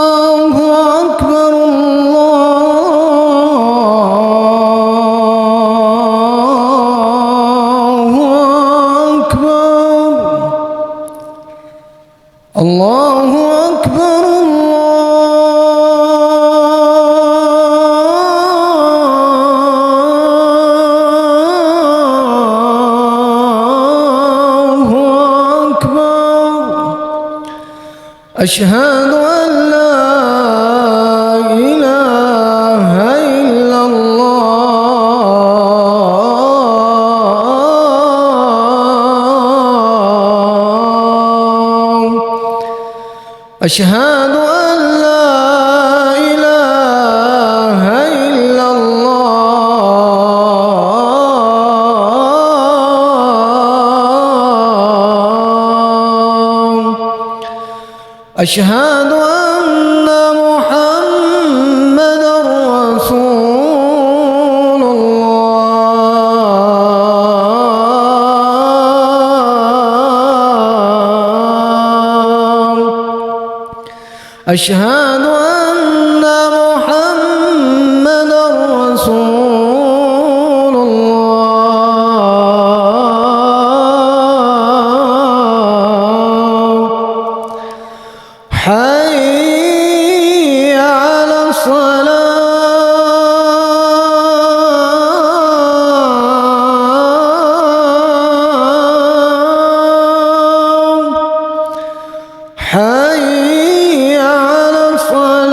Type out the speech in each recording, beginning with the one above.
الله أكبر الله أكبر الله أكبر أشهد أن لا إله إلا الله أشهد أن لا إله إلا الله أشهد أن محمدًا رسول الله أشهد أن محمدًا رسول الله حي على الصلاة حي على الصلاة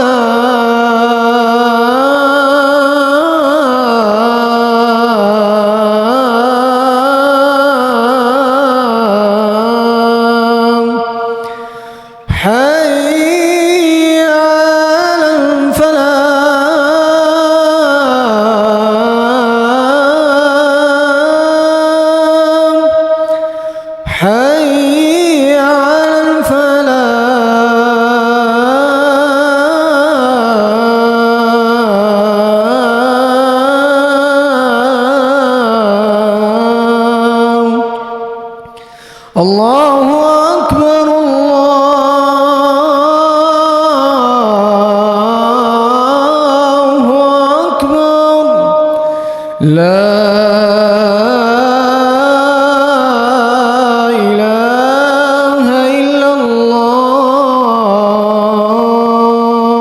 حي على الفلاح حي على الفلاح الله أكبر الله أكبر لا